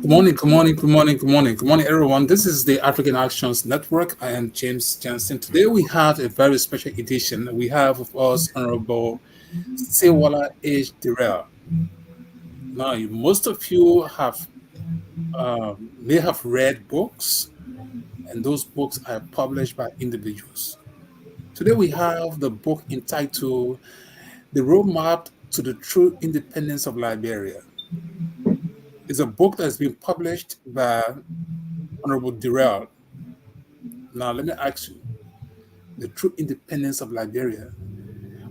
Good morning, good morning, good morning, good morning, good morning, everyone. This is the African Actions Network. I am James Johnson. Today we have a very special edition. We have with us Honorable Saywalla H. Dayrell. Now, most of you have may have read books, and those books are published by individuals. Today we have the book entitled "The Roadmap to the True Independence of Liberia." It's a book that has been published by Honorable Dayrell. Now, let me ask you, the true independence of Liberia.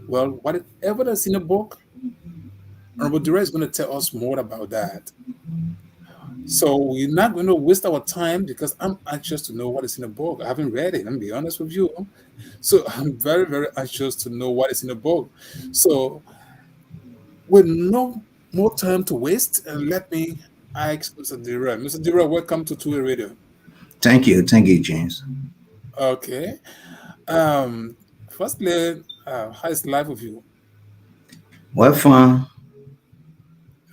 Well, whatever that's in the book, Honorable Dayrell is going to tell us more about that. So we're not going to waste our time because I'm anxious to know what is in the book. I haven't read it, I'm be honest with you. So I'm very, very anxious to know what is in the book. So with no more time to waste, let me ask Mr. Dayrell. Mr. Dayrell, welcome to Two-Way Radio. Thank you, James. Okay. Um, Firstly, how is life with you? Well, fun.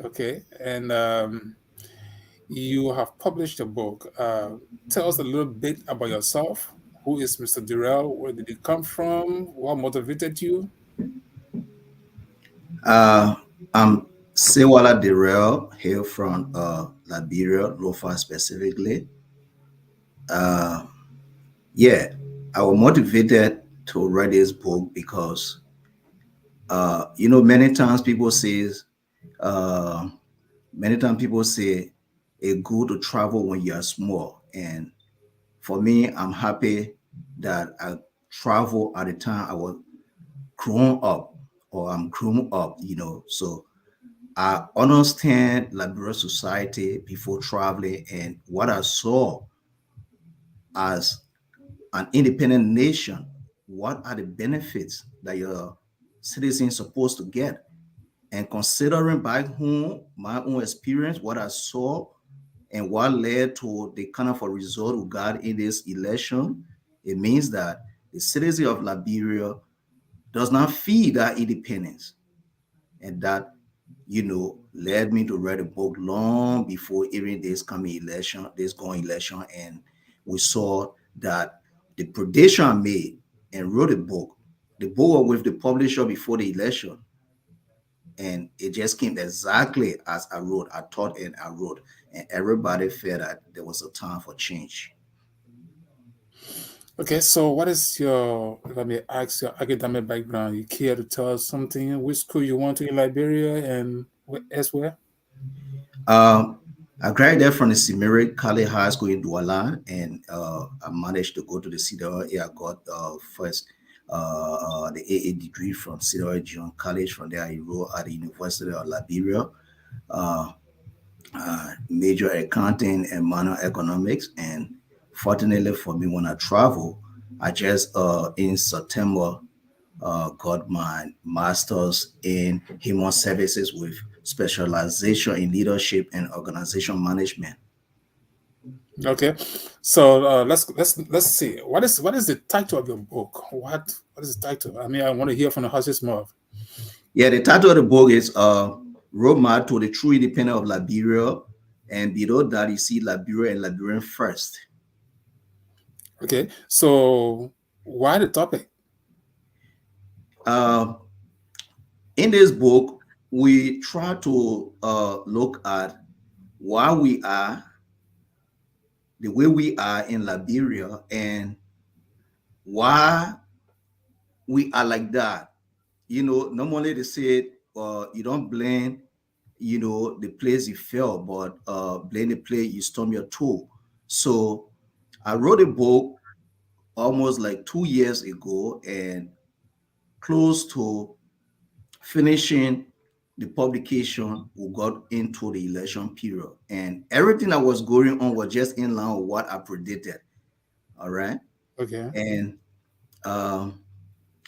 Okay. And you have published a book. Tell us a little bit about yourself. Who is Mr. Dayrell? Where did you come from? What motivated you? Uh, I'm Saywalla Dayrell, hail from Liberia, Lofa specifically. Uh, yeah, I was motivated to write this book because, many times uh, people say it's good to travel when you are small. And for me, I'm happy that I travel at the time I was grown up or I'm grown up. So I understand liberal society before traveling and what I saw as an independent nation. What are the benefits that your citizens supposed to get? And considering back home, my own experience, what I saw, and what led to the kind of a result we got in this election, it means that the citizen of Liberia does not feel that independence. And that, led me to write a book long before even this going election. And we saw that the prediction I made and wrote a book, the book was with the publisher before the election. And it just came exactly as I wrote. I thought and I wrote. And everybody felt that there was a time for change. Okay, so what is your, let me ask, your academic background? You care to tell us something? Which school you went to in Liberia and elsewhere? Um, I graduated from the Simiri College High School in Douala, and I managed to go to the Cedar. I got first the AA degree from Cedar John College. From there, I enrolled at the University of Liberia. Uh, Major accounting and minor economics. And fortunately for me, when I travel, I just in September got my master's in human services with specialization in leadership and organization management. Okay, so let's see. What is the title of your book? What is the title? I mean, I want to hear from the horse's mouth. Yeah, the title of the book is Roadmap to the True Independence of Liberia. And below that, you see Liberia and Liberian first. Okay, so why the topic? Uh, in this book, we try to look at why we are the way we are in Liberia and why we are like that. Normally they say you don't blame, the place you fell, but blame the place you stump your toe. So I wrote a book almost like 2 years ago, and close to finishing the publication, we got into the election period, and everything that was going on was just in line with what I predicted. All right. Okay. And um,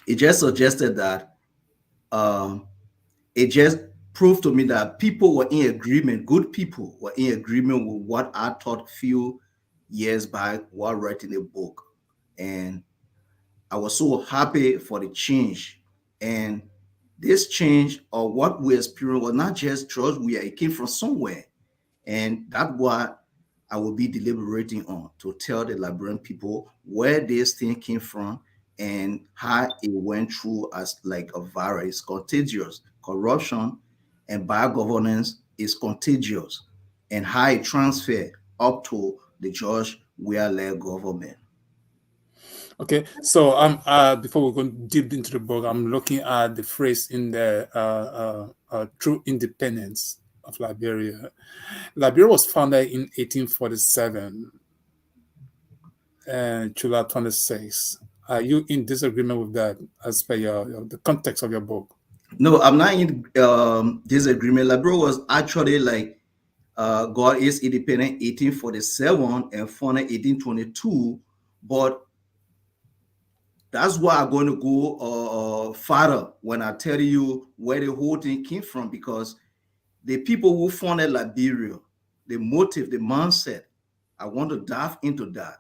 it just suggested that um, it just proved to me that people were in agreement, good people were in agreement with what I thought few years back while writing a book. And I was so happy for the change. And this change, or what we experienced, was not just we it came from somewhere. And that's what I will be deliberating on, to tell the Liberian people where this thing came from and how it went through as like a virus. It's contagious. Corruption and bad governance is contagious, and how it transferred up to the George Weah led government. Okay, so before we go deep into the book, I'm looking at the phrase in the true independence of Liberia. Liberia was founded in 1847 and July 26. Are you in disagreement with that as per the context of your book? No, I'm not in disagreement. Liberia was actually like God is independent 1847 and founded 1822, but that's why I'm going to go farther when I tell you where the whole thing came from, because the people who founded Liberia, the motive, the mindset, I want to dive into that.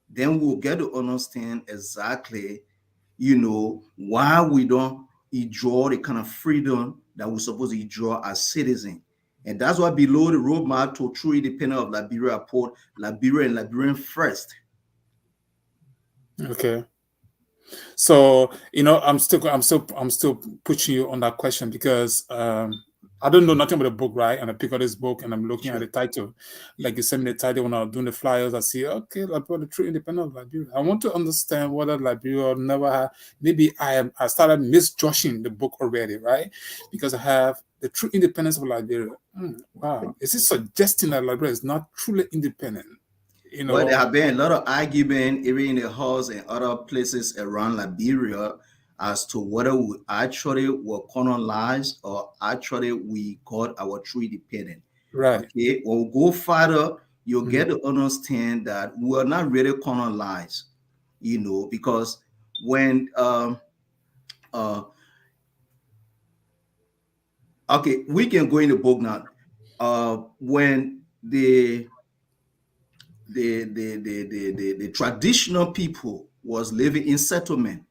Then we'll get to understand exactly, why we don't enjoy the kind of freedom that we're supposed to enjoy as citizens. And that's why below the roadmap to true independence of Liberia, I put Liberia and Liberian first. Okay. So I'm still pushing you on that question because I don't know nothing about the book, right? And I pick up this book and I'm looking at Sure. the title. Like you sent me the title when I was doing the flyers, I see, okay, Liberia, the true independence of Liberia. I want to understand whether Liberia never had, maybe I started misjudging the book already, right? Because I have the true independence of Liberia. Wow. Is it suggesting that Liberia is not truly independent? You Well, there know, have been a lot of argument even in the halls and other places around Liberia as to whether we actually were colonized or actually we got our true independence. right. Okay, when we go further, you'll get Mhm. to understand that we're not really colonized, because when uh okay, we can go in the book now. When the traditional people was living in settlement,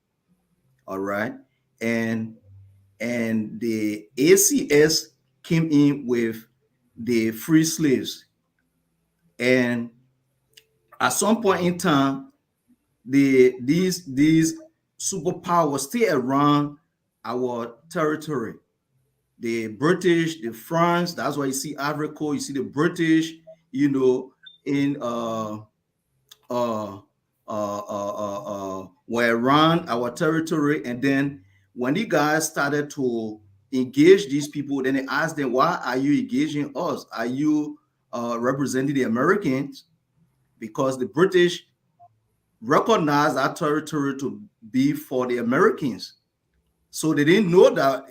all right, and the ACS came in with the free slaves, and at some point in time, these superpowers stay around our territory. The British, the France, that's why you see Africa, you see the British, in uh, were around our territory. And then when the guys started to engage these people, then they asked them, why are you engaging us? Are you representing the Americans? Because the British recognized our territory to be for the Americans. So they didn't know that,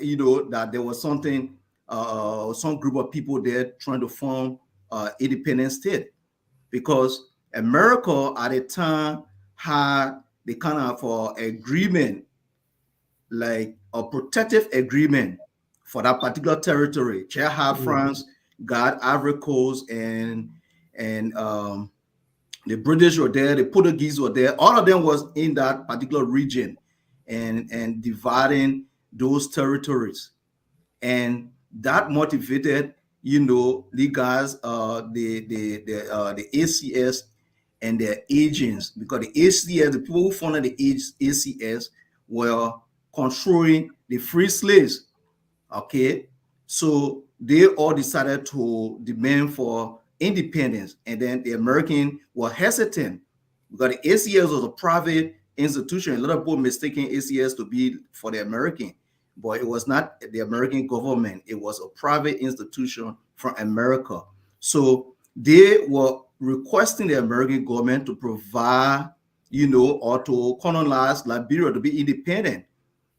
that there was something, some group of people there trying to form independent state, because America at the time had the kind of agreement, like a protective agreement for that particular territory. Chair had Mhm. France, got Ivory Coast, and the British were there, the Portuguese were there. All of them was in that particular region, and dividing those territories, and that motivated, the guys, the ACS and their agents, because the ACS, the people who funded the ACS, were controlling the free slaves. Okay, so they all decided to demand for independence, and then the American were hesitant because the ACS was a private institution. A lot of people mistaking ACS to be for the American, but it was not the American government. It was a private institution from America. So they were requesting the American government to provide, or to colonize Liberia to be independent.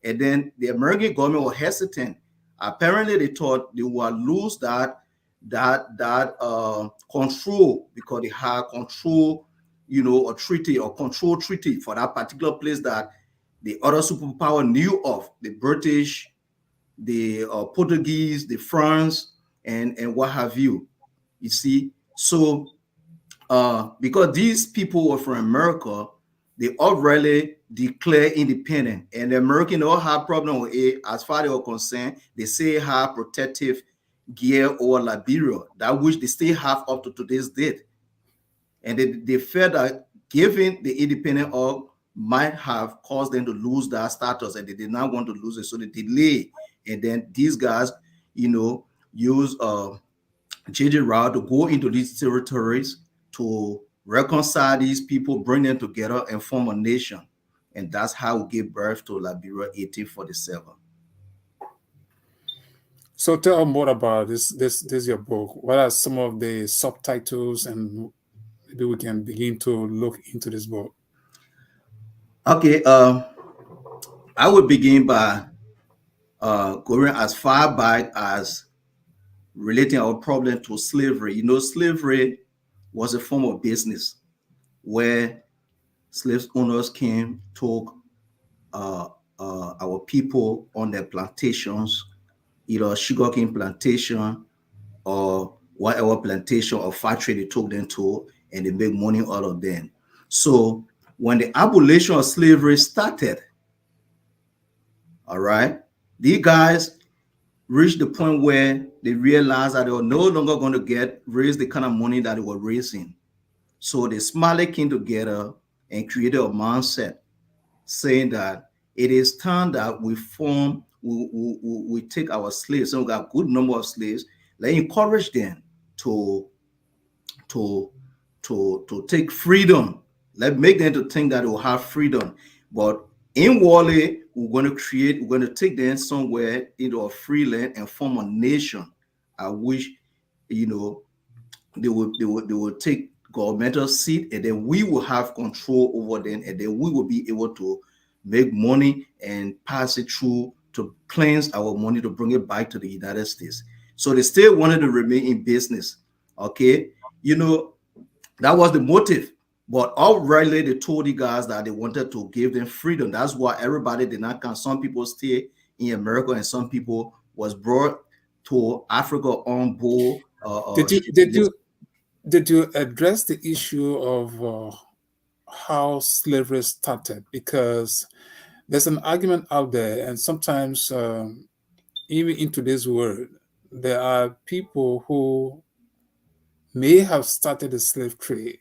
And then the American government was hesitant. Apparently, they thought they would lose that control because they had control, a treaty or control treaty for that particular place that the other superpower knew of, the British, the Portuguese, the France, and what have you. You see, so because these people were from America, they already declare independent, and the American all have problem with it. As far as they were concerned, they say have protective gear over Liberia, that which they still have up to today's date. And they felt that giving the independent oil might have caused them to lose that status, and they did not want to lose it, so they delay. And then these guys, use JJ Rao to go into these territories to reconcile these people, bring them together, and form a nation. And that's how we gave birth to Liberia 1847. So tell more about this your book. What are some of the subtitles, and maybe we can begin to look into this book. Okay, I would begin by going as far back as relating our problem to slavery. Slavery was a form of business where slave owners came, took our people on their plantations, either sugarcane plantation or whatever plantation or factory they took them to, and they make money out of them. So when the abolition of slavery started, all right, these guys reached the point where they realized that they were no longer going to raise the kind of money that they were raising. So they smartly came together and created a mindset saying that it is time that we take our slaves, and we got a good number of slaves. Let's encourage them to take freedom. Let's make them to think that they will have freedom. But inwardly, we're going to take them somewhere into a free land and form a nation. I wish, they will take governmental seat, and then we will have control over them, and then we will be able to make money and pass it through to cleanse our money to bring it back to the United States. So they still wanted to remain in business. Okay, that was the motive. But already they told the guys that they wanted to give them freedom. That's why everybody did not come. Some people stay in America, and some people was brought to Africa on board. Did you address the issue of how slavery started? Because there's an argument out there, and sometimes even in today's world, there are people who may have started the slave trade.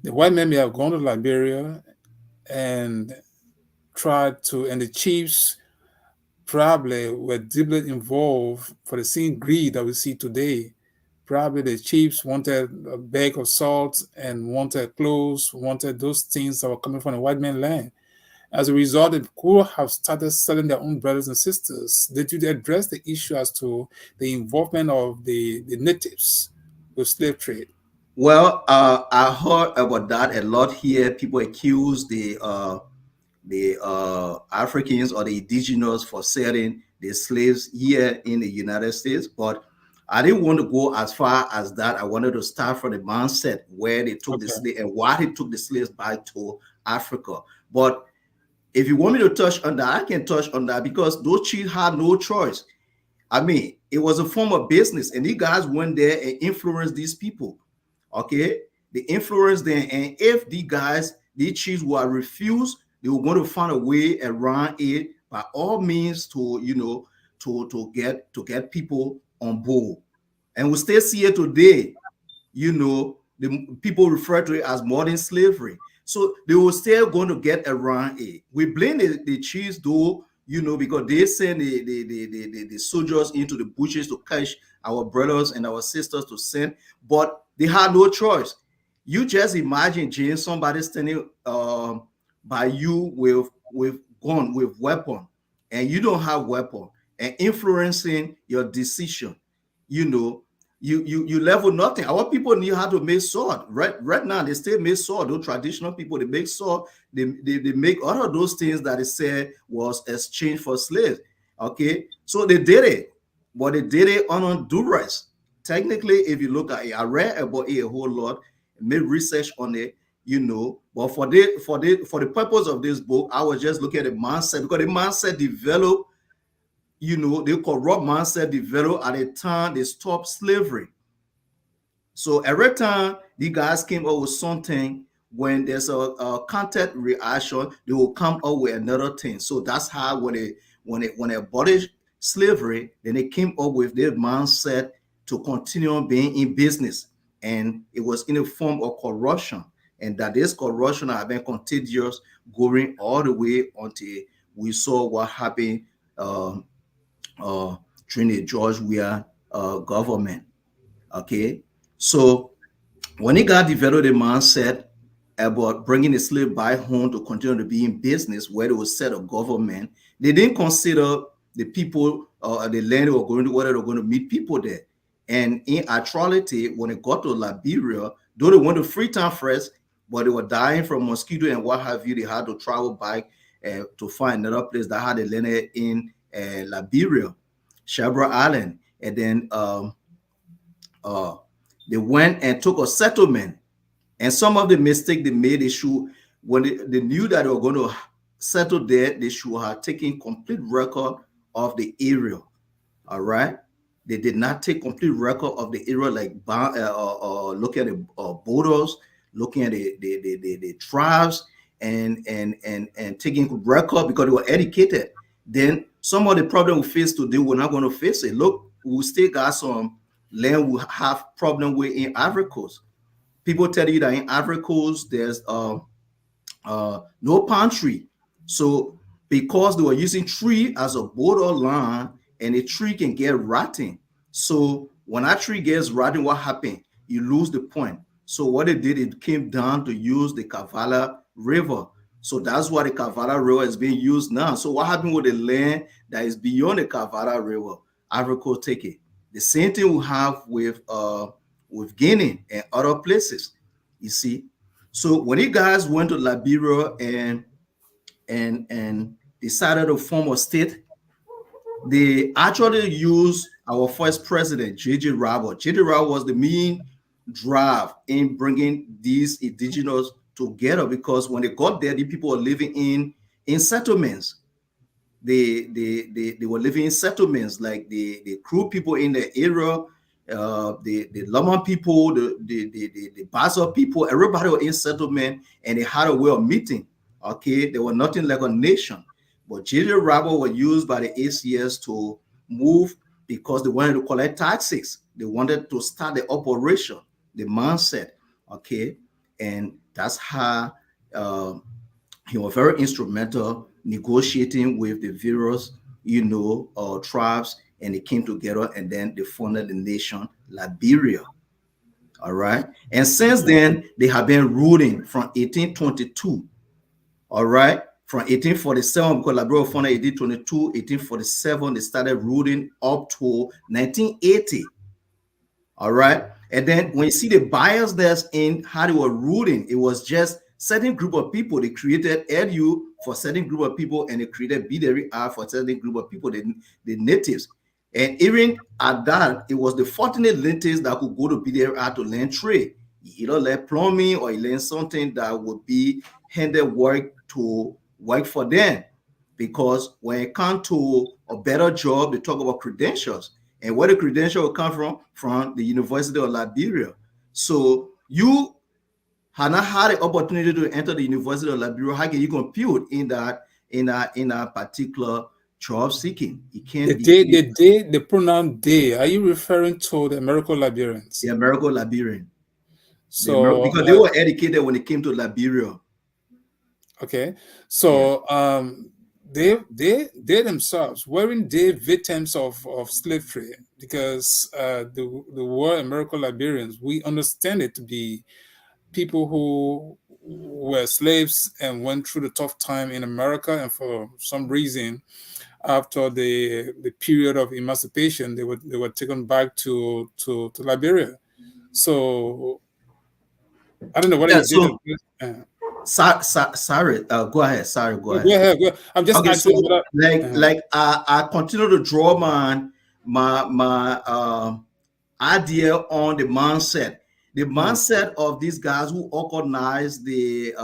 The white men may have gone to Liberia and and the chiefs probably were deeply involved for the same greed that we see today. Probably the chiefs wanted a bag of salt and wanted clothes, wanted those things that were coming from the white man land. As a result, they could have started selling their own brothers and sisters. Did you address the issue as to the involvement of the natives with slave trade? Well, I heard about that a lot here. People accuse the Africans or the indigenous for selling the slaves here in the United States, but I didn't want to go as far as that. I wanted to start from the mindset where they took the slaves and why they took the slaves back to Africa. But if you want me to touch on that, I can touch on that because those chiefs had no choice. I mean, it was a form of business, and these guys went there and influenced these people. Okay, they influenced them, and if these chiefs were refused, they were going to find a way around it by all means to get people on board. And we still see it today. The people refer to it as modern slavery. So they were still going to get around it. We blame the chiefs though, because they send the soldiers into the bushes to catch our brothers and our sisters to send, but they had no choice. You just imagine, James, somebody standing by you with gun, with weapon, and you don't have weapon, and influencing your decision, you know, you level nothing. Our people knew how to make sword. Right now, they still make sword. Those traditional people, they make sword. They make all of those things that they said was exchange for slaves. Okay, so they did it, but they did it on duress. Technically, if you look at it, I read about it a whole lot, made research on it, but for the purpose of this book, I was just looking at the mindset, because the mindset developed, the corrupt mindset developed at the time they stopped slavery. So every time the guys came up with something, when there's a contact reaction, they will come up with another thing. So that's how when they abolished slavery, then they came up with their mindset to continue being in business, and it was in a form of corruption, and that this corruption has been contagious, going all the way until we saw what happened um, uh, during the George Weah government. Okay, so when he got developed a mindset about bringing the slave back home to continue to be in business where they would set a government, they didn't consider the people or the land they were going to, whether they were going to meet people there. And in actuality, when they got to Liberia, though they went to Freetown first, but they were dying from mosquito and what have you, they had to travel back to find another place that had a land in Liberia, Shabra Island. And then uh, they went and took a settlement, and some of the mistake they made, they should, when they knew that they were going to settle there, they should have taken complete record of the area. All right, they did not take complete record of the area, like looking at the borders, looking at the tribes, and taking record, because they were educated. Then some of the problem we face today, we're not going to face it. Look, we still got some land we have problem with in Ivory Coast. People tell you that in Ivory Coast there's no palm tree. So because they were using tree as a borderline, and a tree can get rotten. So when that tree gets rotten, what happened? You lose the point. So what they did, it came down to use the Kavala River. So that's why the Kavala River is being used now. So what happened with the land that is beyond the Kavala River? Ivory Coast take it. The same thing we have with Guinea and other places. You see, so when you guys went to Liberia and decided to form a state, they actually used our first president, J.J. Robert. J.J. Robert was the main drive in bringing these indigenous together, because when they got there, the people were living in settlements. They were living in settlements, like the Kru people in the area, the Lama people, the Basa people. Everybody was in settlement, and they had a way of meeting. Okay, they were nothing like a nation, but J.J. Rabble were used by the ACS to move, because they wanted to collect taxes. They wanted to start the operation, the mindset. Okay, and that's how he was very instrumental negotiating with the various, tribes, and they came together, and then they founded the nation Liberia. All right, and since then they have been ruling from 1822. All right, from 1847, because Liberia was founded in 1822, 1847, they started ruling up to 1980. All right. And then when you see the bias that's in how they were ruling, it was just certain group of people. They created LU for certain group of people, and they created BWR for certain group of people, the natives. And even at that, it was the fortunate natives that could go to BWR to learn trade. You either learn plumbing or you learn something that would be handed work to work for them. Because when it comes to a better job, they talk about credentials, and where the credential will come from the University of Liberia. So you have not had the opportunity to enter the University of Liberia. How can you compute in that particular job seeking? It The can't be day, the day, the pronoun they. Are you referring to the American Liberians? the American Liberian. So, Because they were educated when it came to Liberia. okay, Yeah. so they themselves weren't they victims of slavery? Because the word American Liberians, we understand it to be people who were slaves and went through the tough time in America, and for some reason, after the period of emancipation, they were taken back to Liberia. So I don't know whether Yeah. you did So, it. sorry. Go ahead. Sorry. Go No, go ahead. ahead. Go ahead. I'm just Okay. So, asking whether. Uh, I continue to draw my idea on the mindset. The mm, mindset of these guys who organized the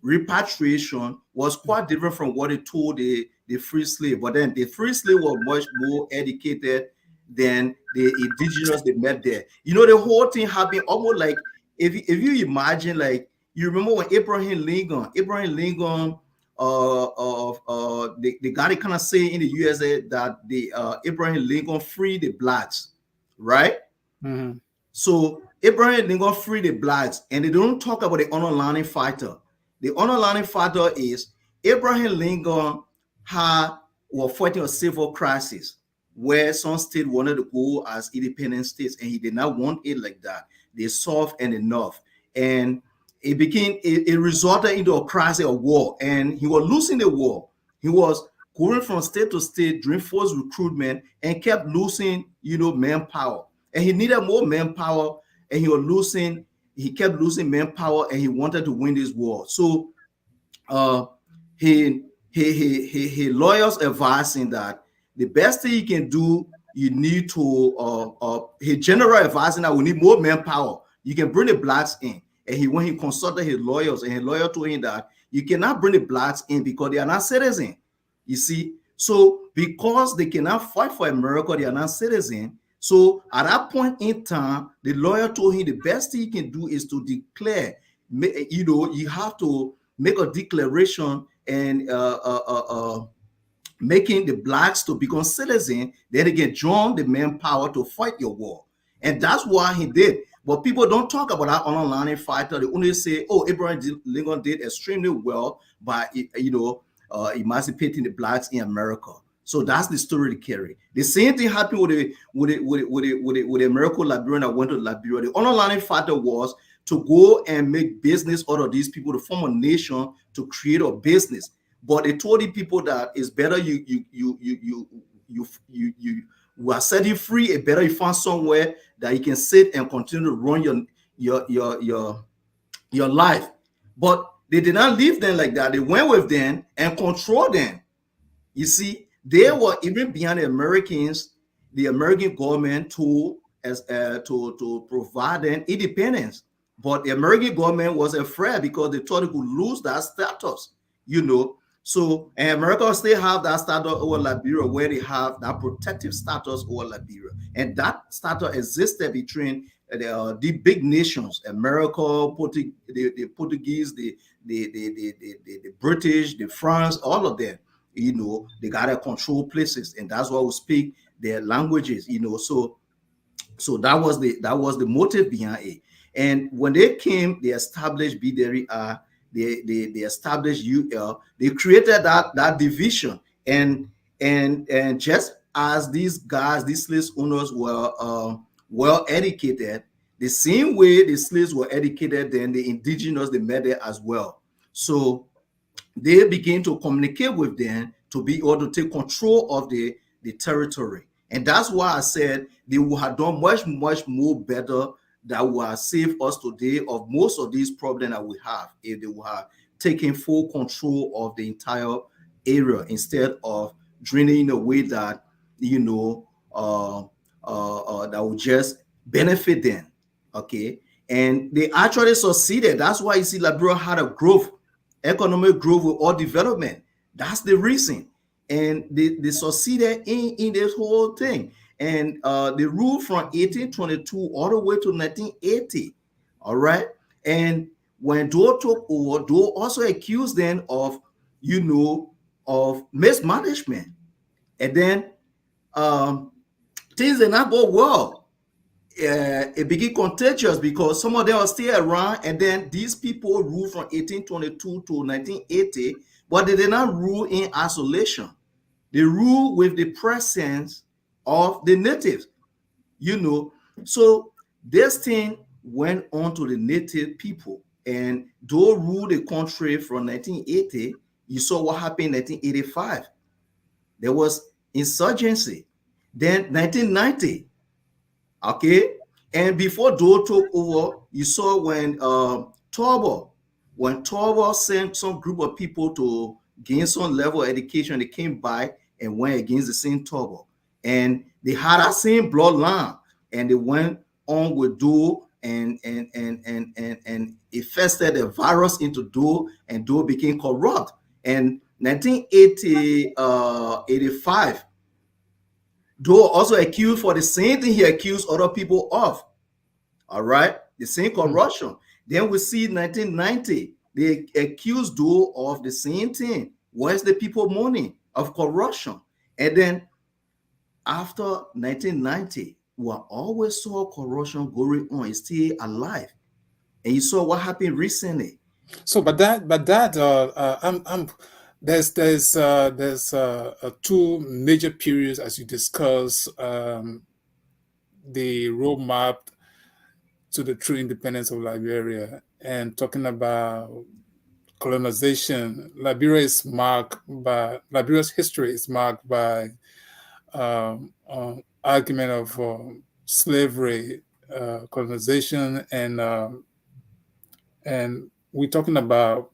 repatriation was quite different from what they told the free slave. But then the free slave were much more educated than the indigenous they met there. You know, the whole thing happened almost like, if you imagine, like, you remember when Abraham Lincoln the guy, they kind of say in the USA that the Abraham Lincoln freed the blacks, right? mhm, So Abraham Lincoln freed the blacks, and they don't talk about the underlying factor. The underlying factor is Abraham Lincoln had was fighting a civil crisis where some states wanted to go as independent states, and he did not want it like that. They solved and enough, and it resulted into a crisis of war, and he was losing the war. He was going from state to state doing forced recruitment and kept losing, manpower, and he needed more manpower, and he kept losing manpower, and he wanted to win this war. So uh he lawyers advising that the best thing you can do, you need to he general advising that we need more manpower. You can bring the blacks in. And when he consulted his lawyers, and his lawyer told him that you cannot bring the blacks in because they are not citizens. You see, so because they cannot fight for America, they are not citizens. So at that point in time, the lawyer told him the best thing he can do is to declare. You have to make a declaration and making the blacks to become citizens, then they can join the manpower to fight your war. And that's why he did. But people don't talk about that underlying fighter. They only say, oh, Abraham Lincoln did extremely well by, emancipating the blacks in America. So that's the story to carry. The same thing happened with the American Liberian that went to Liberia. The underlying factor was to go and make business out of these people, to form a nation, to create a business. But they told the people that it's better you are setting free. It's better you find somewhere that you can sit and continue to run your life. But they did not leave them like that. They went with them and controlled them. You see, they were even behind the Americans, the American government to provide them independence. But the American government was afraid because they thought they could lose that status, you know. So, and America still have that status over Liberia, where they have that protective status over Liberia. And that status existed between the big nations, America, the Portuguese, the British, the France, all of them. They gotta control places, and that's why we speak their languages. So that was the motive behind it. And when they came, they established BDRI, they established UL, they created that division. And just as these guys, these slave owners were well educated, the same way the slaves were educated, then the indigenous, they met there as well. So they begin to communicate with them to be able to take control of the territory. And that's why I said they would have done much, much more better, that would have saved us today of most of these problems that we have, if they would have taken full control of the entire area instead of draining in a way that, that would just benefit them. Okay. And they actually succeeded. That's why you see Liberia had a growth, economic growth with all development. That's the reason. And they succeeded in this whole thing. And they ruled from 1822 all the way to 1980. All right. And when Doe took over, Doe also accused them of mismanagement. And then things did not go well. It became contagious because some of them are still around, and then these people ruled from 1822 to 1980, but they did not rule in isolation. They ruled with the presence of the natives, So this thing went on to the native people, And though ruled the country from 1980, you saw what happened in 1985. There was insurgency. Then 1990, okay? And before Dole took over, you saw when Torbo sent some group of people to gain some level of education, they came by and went against the same Torbo. And they had that same bloodline, and they went on with Dole and infested the virus into Dole, and Dole became corrupt. And 1980, 85, Dole also accused for the same thing he accused other people of. All right, the same corruption. Then we see 1990, they accused Dole of the same thing. Where's the people money of corruption? And then after 1990, we always saw corruption going on. It's still alive. And you saw what happened recently. So, there's two major periods as you discuss the roadmap to the true independence of Liberia, and talking about colonization. Liberia's history is marked by argument of slavery, colonization, and we're talking about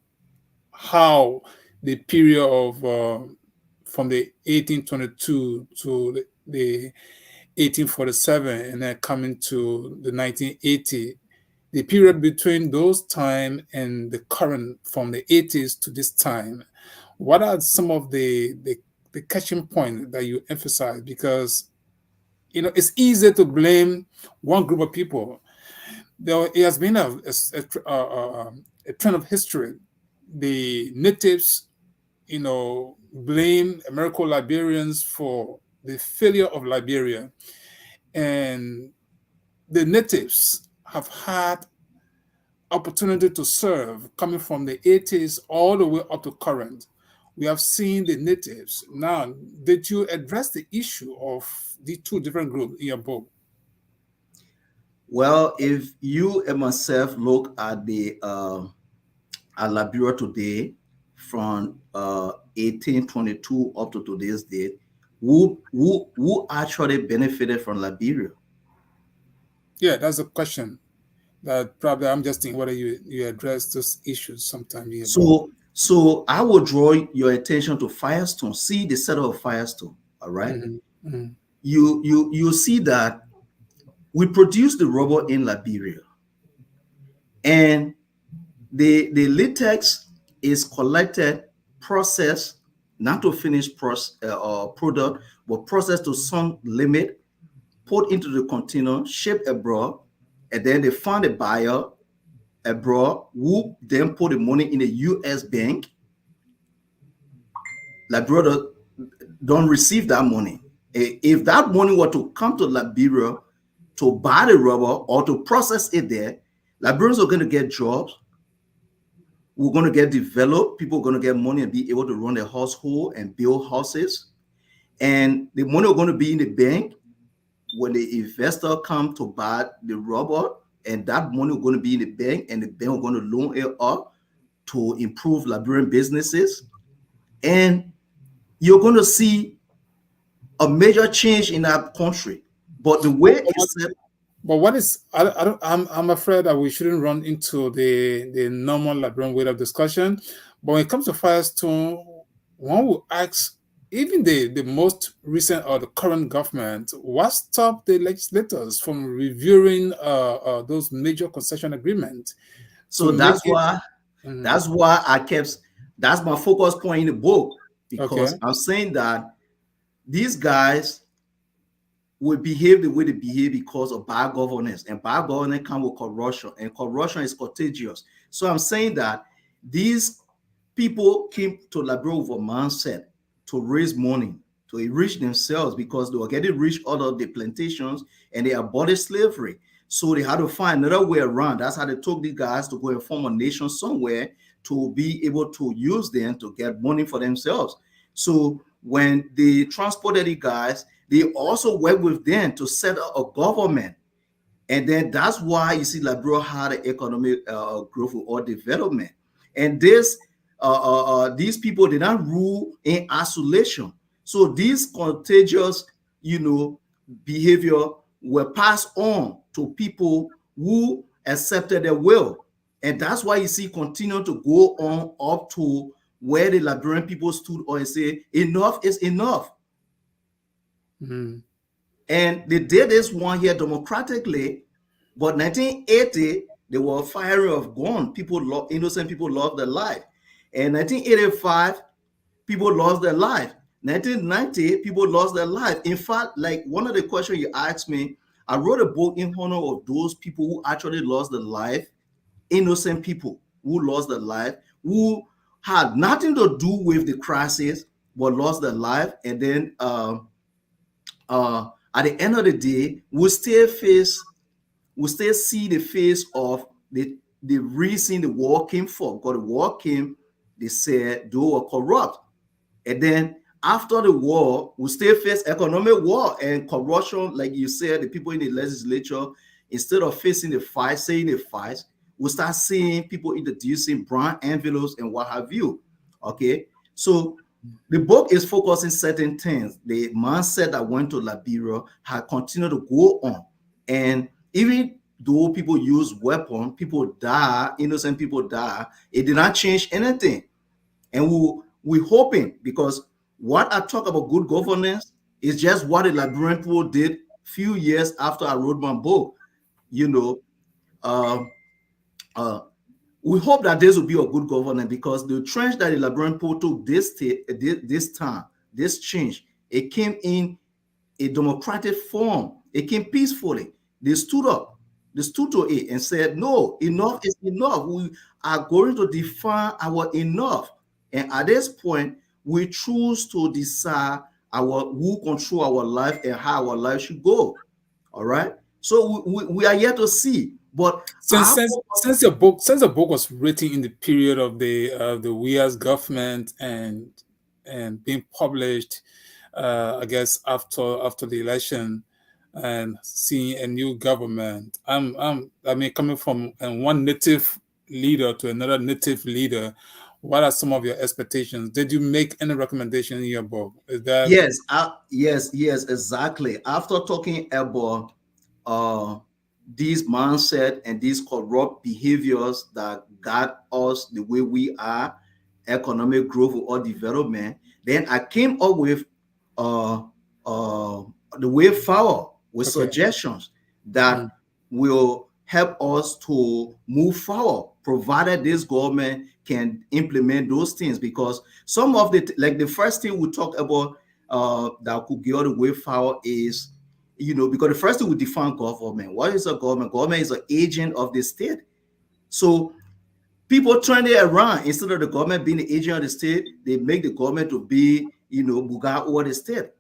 how the period of from the 1822 to the 1847, and then coming to the 1980, the period between those time and the current, from the 80s to this time. What are some of the catching point that you emphasize? Because it's easy to blame one group of people. There has been a trend of history. The natives, blame American Liberians for the failure of Liberia, and the natives have had opportunity to serve coming from the 80s all the way up to current. We have seen the natives. Now, did you address the issue of the two different groups in your book? Well, if you and myself look at the at Liberia today, from 1822 up to today's date, who actually benefited from Liberia? Yeah, that's a question that probably I'm just thinking whether you address those issues sometime here. So I will draw your attention to Firestone. See the setup of Firestone. All right. You see that we produce the rubber in Liberia, and the latex is collected, processed, not to finish product, but processed to some limit, put into the container, shipped abroad, and then they find a buyer abroad who then put the money in a U.S. bank. Liberia don't receive that money. If that money were to come to Liberia to buy the rubber or to process it there, Liberians are going to get jobs. We're going to get developed. People are going to get money and be able to run their household and build houses. And the money are going to be in the bank when the investor come to buy the rubber, and that money is going to be in the bank, and the bank are going to loan it up to improve Liberian businesses. And you're going to see a major change in our country. But the way it's set. But what is I'm afraid that we shouldn't run into the normal Liberian way of discussion. But when it comes to Firestone, one will ask, even the most recent or the current government, what stopped the legislators from reviewing those major concession agreements? So that's why that's my focus point in the book, because I'm saying that these guys will behave the way they behave because of bad governance, and bad governance comes with corruption, and corruption is contagious. So I'm saying that these people came to Liberia with a mindset to raise money, to enrich themselves, because they were getting rich out of the plantations and they abolished slavery. So they had to find another way around. That's how they took these guys to go and form a nation somewhere to be able to use them to get money for themselves. So when they transported the guys, they also worked with them to set up a government And then that's why you see Liberia had an economic growth or development. And these people did not rule in isolation. So these contagious, you know, behavior were passed on to people who accepted their will. And that's why you see continue to go on up to where the Liberian people stood on and say, enough is enough. Mm. And they did this one here democratically, but 1980, they were firing of gun. Innocent people lost their life. And 1985, people lost their life. 1990, people lost their life. In fact, like one of the questions you asked me, I wrote a book in honor of those people who actually lost their life, innocent people who lost their life, who had nothing to do with the crisis, but lost their life. And then at the end of the day, we still see the face of the reason the war came for. Because the war came, they said they were corrupt. And then after the war, we still face economic war and corruption. Like you said, the people in the legislature, instead of facing the fight, saying the fight, we start seeing people introducing brown envelopes and what have you. Okay. So the book is focusing certain things. The mindset that went to Liberia had continued to go on. And even though people use weapons, people die, innocent people die, it did not change anything. And we're hoping, because what I talk about good governance is just what the Liberian people did few years after I wrote my book. You know, uh, uh, we hope that this will be a good governance, because the trend that the Liberian people took this time, this change, it came in a democratic form. It came peacefully. They stood up. They stood to it and said, no, enough is enough. We are going to define our enough. And at this point, we choose to decide who control our life and how our life should go. All right. So we are yet to see. But Since since the book was written in the period of the Weah's government and being published, I guess after the election, and seeing a new government, I mean, coming from one native leader to another native leader, what are some of your expectations? Did you make any recommendation in your book? Is that yes, exactly. After talking about uh, these mindset and these corrupt behaviors that got us the way we are, economic growth or development, then I came up with uh, uh, the way forward with okay? suggestions Mm, that will help us to move forward, provided this government can implement those things. Because some of like the first thing we talk about that could get the way forward is, because the first thing we define government. What is a government? Government is an agent of the state. So people turn it around. Instead of the government being the agent of the state, they make the government to be, Buga over the state.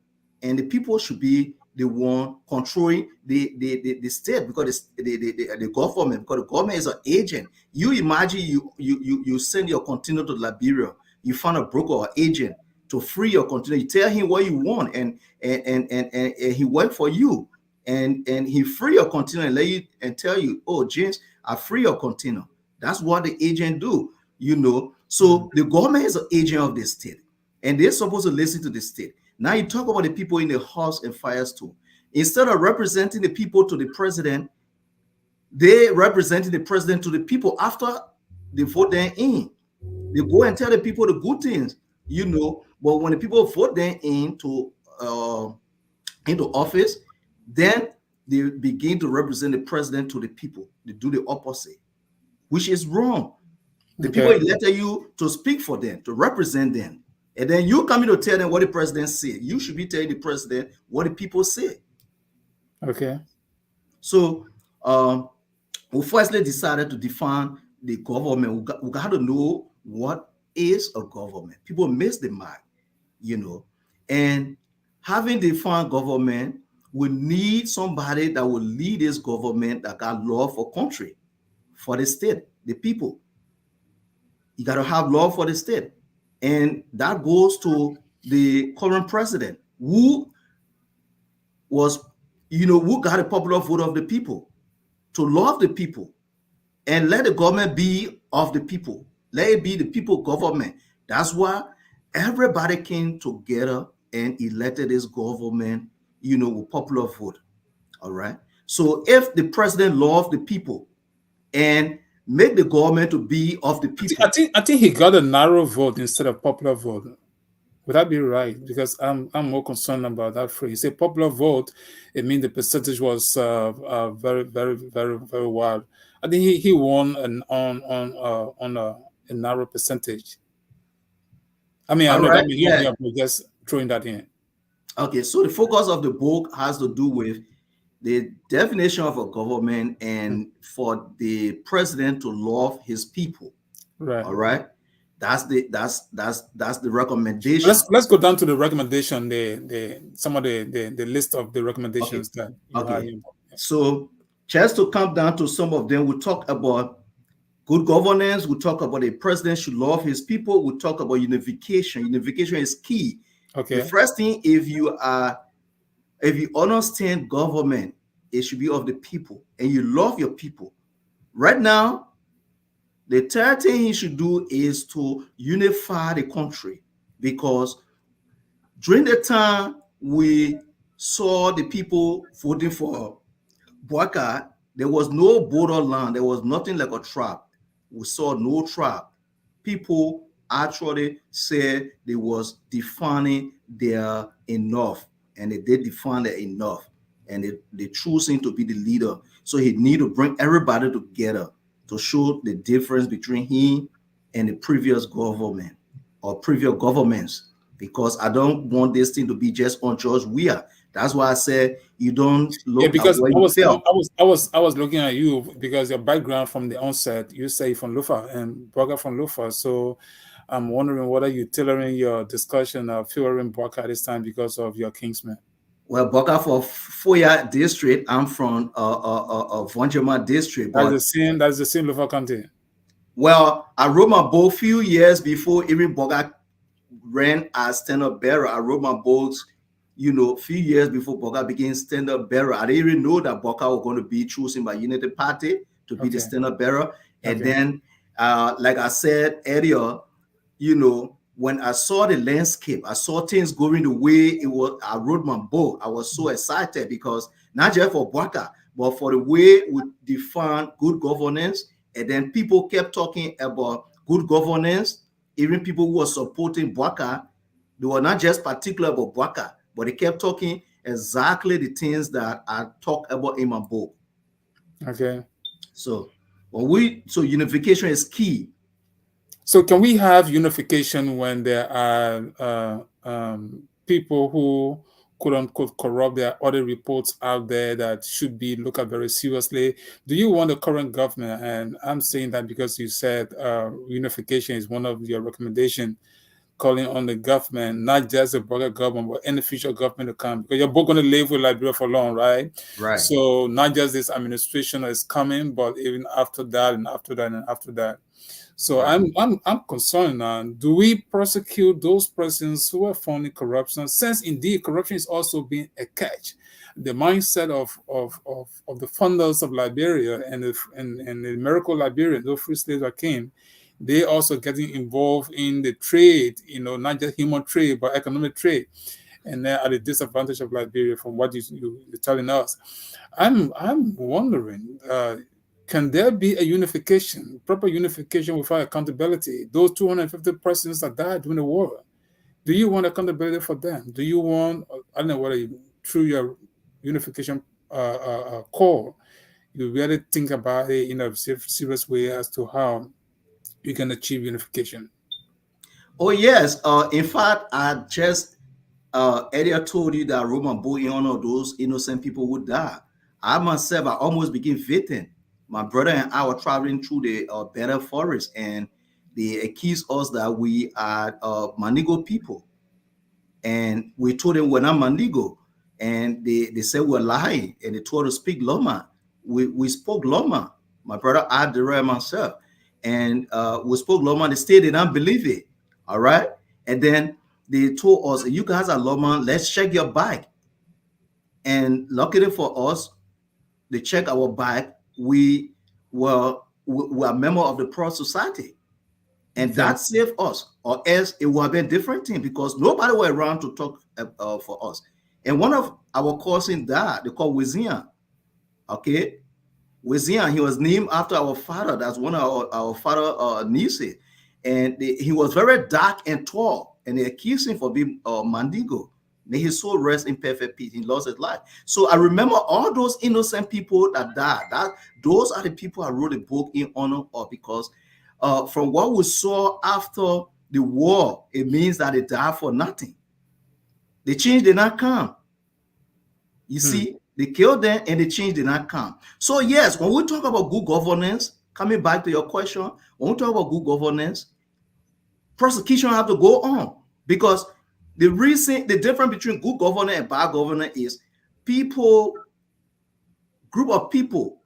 And the people should be the one controlling the state, because the government, because the government is an agent. You imagine you send your container to Liberia, you find a broker or agent to free your container. You tell him what you want, and he work for you, and he free your container and let you and tell you, oh, James, I free your container. That's what the agent do. mm, So the government is an agent of the state, and they're supposed to listen to the state. Now you talk about the people in the house and fires too. Instead of representing the people to the president, they representing the president to the people after they vote them in. They go and tell the people the good things. But when the people vote them into office, then they begin to represent the president to the people. They do the opposite, which is wrong. The people okay, elected you to speak for them, to represent them. And then you come in to tell them what the president said. You should be telling the president what the people say. okay, So we firstly decided to define the government. We got to know what is a government. People miss the mark. And having defined government, we need somebody that will lead this government that got love for country, for the state, the people. You got to have love for the state. And that goes to the current president, who was, who got a popular vote of the people. to love the people and let the government be of the people. Let it be the people government. That's why everybody came together and elected this government, with popular vote. All right. So if the president loves the people and make the government to be of the I people, think I think he got a narrow vote instead of popular vote. Would that be right? Because I'm more concerned about that phrase. A popular vote, it means the percentage was very very wide. I think he won a narrow percentage. I mean, I all know that right, may not yeah. be, but just throwing that in. Okay, so the focus of the book has to do with the definition of a government Mm. and for the president to love his people. Right. All right. That's the recommendation. Let's go down to the recommendation. The some of the list of the Okay. recommendations that you have Okay. here. So just to come down to some of them, we talk about good governance. We talk about a president should love his people. We talk about unification. Unification is key. The Okay. first thing, if you understand government, it should be of the people and you love your people. Right now, the third thing you should do is to unify the country because during the time we saw the people voting for Boakai, there was no borderland. There was nothing like a trap. We saw no trap. People actually said they was defining their enough, and they did define their enough, and they chose him to be the leader. So he need to bring everybody together to show the difference between him and the previous government or previous governments. Because I don't want this thing to be just on George Weah. That's why I said you don't Yeah, look at because where you fell. I was looking at you because your background from the onset, you say from Lufa and Braga from Lufa. So I'm wondering whether you're tailoring your discussion of favoring Braga this time because of your Kingsman. Well, Boka for Foya district. I'm from Vonjama district, but That's the same Lufa County. well, I wrote my book few years before even Boga ran as stand-up bearer. I wrote my books, few years before Boga became stand-up bearer. I didn't even know that Boga was going to be chosen by Unity Party to be the Okay. stand-up bearer. And Okay. then, like I said earlier, when I saw the landscape, I saw things going the way it was. I wrote my book. I was so excited because not just for Boaka, but for the way we define good governance. And then people kept talking about good governance. Even people who were supporting Boaka, they were not just particular about Boaka, but they kept talking exactly the things that I talk about in my book. Okay. So so unification is key. So can we have unification when there are people who quote unquote corrupt? There are other reports out there that should be looked at very seriously. Do you want the current government? And I'm saying that because you said unification is one of your recommendations, calling on the government, not just the Burger government, but any future government to come. Because you're both going to live with Liberia for long, right? Right. So not just this administration is coming, but even after that and after that and after that. So Right. I'm concerned now. Do we prosecute those persons who are funding corruption? Since indeed corruption is also being a catch. The mindset of the funders of Liberia and the miracle Liberia, those free slaves that came, they also getting involved in the trade, not just human trade, but economic trade. And they're at the disadvantage of Liberia from what you're telling us. I'm wondering, can there be a unification, proper unification without accountability? Those 250 persons that died during the war, do you want accountability for them? Do you want, I don't know whether through your unification call, you really think about it in a serious way as to how you can achieve unification? Oh yes. In fact, I just earlier told you that Roman bull in honor of those innocent people who died. I myself, I almost became victim. My brother and I were traveling through the better forest, and they accused us that we are Manigo people, and we told them we're not Manigo, and they said we're lying, and they told us to speak Loma. We spoke Loma. My brother, I, Dayrell, myself, and we spoke Loma. They still did not believe it. All right, and then they told us, "You guys are Loma. Let's check your bike." And luckily for us, they checked our bike. we we are member of the pro society, and Okay. that saved us. Or else it would have been a different thing because nobody were around to talk for us. And one of our cousin died. They call Wizian. Okay, Wizian. He was named after our father. That's one of our father nieces, and he was very dark and tall, and they accused him for being Mandigo. May his soul rest in perfect peace. He lost his life. So I remember all those innocent people that died. That those are the people I wrote a book in honor of, because from what we saw after the war, it means that they died for nothing. The change did not come. You Hmm. see, they killed them and the change did not come. So, yes, when we talk about good governance, coming back to your question, when we talk about good governance, prosecution have to go on, because the difference between good governance and bad governance is people, group of people,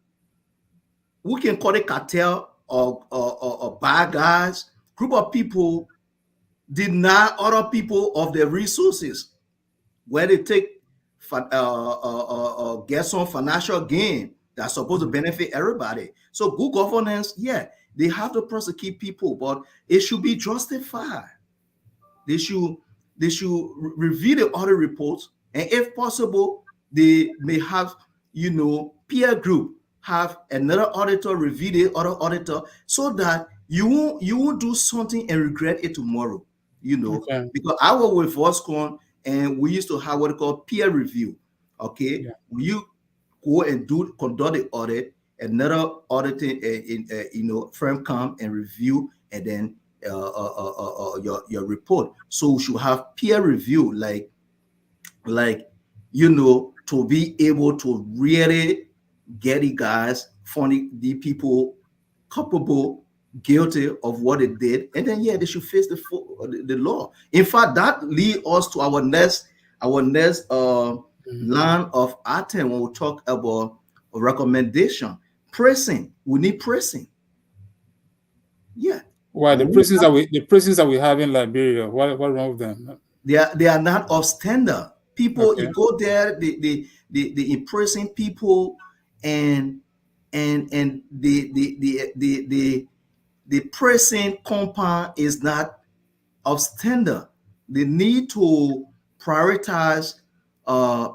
we can call it cartel or bad guys, group of people deny other people of their resources, where they take get some financial gain that's supposed to benefit everybody. So good governance, yeah, they have to prosecute people, but it should be justified. They should review the audit reports, and if possible, they may have, peer group have another auditor review the other auditor, so that you won't do something and regret it tomorrow. Okay. Because I was with Voscon, and we used to have what they call peer review. Okay, Yeah. when you go and conduct the audit, another auditing firm come and review, and then your report. So we should have peer review, like to be able to really get the guys, funny the people culpable, guilty of what they did, and then yeah, they should face the law. In fact, that lead us to our next Mhm. line of item when we talk about recommendation. Pressing, we need pressing. Yeah, Why when we the prisons that we have in Liberia? What wrong with them? they are not of standard. People, you Okay. go there, they imprison people, and the prison compound is not of standard. They need to prioritize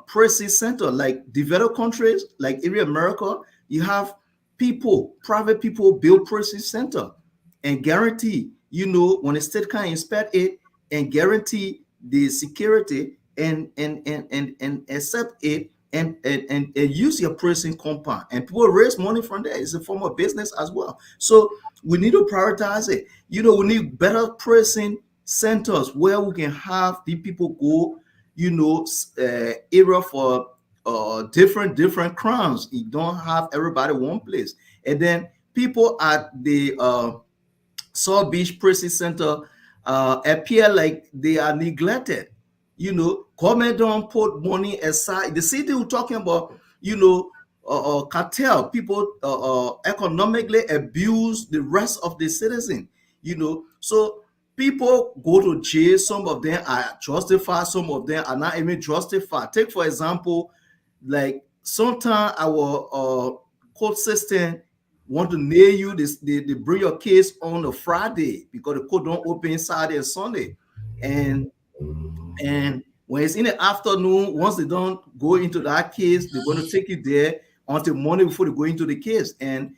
prison center, like developed countries, like area America. You have private people build prison center and guarantee, when the state can inspect it and guarantee the security, and accept it, and use your prison compound, and people raise money from there. It's a form of business as well. So we need to prioritize it. We need better prison centers where we can have the people go, area for different crimes. You don't have everybody one place, and then people at the South Beach Prison Center appear like they are neglected. Government don't put money aside. The city we're talking about, cartel people economically abuse the rest of the citizen. So people go to jail. Some of them are justified. Some of them are not even justified. Take for example, like sometimes our court system want to nail you, they bring your case on a Friday because the court don't open Saturday and Sunday. And and when it's in the afternoon, once they don't go into that case, they're going to take you there until morning before they go into the case. And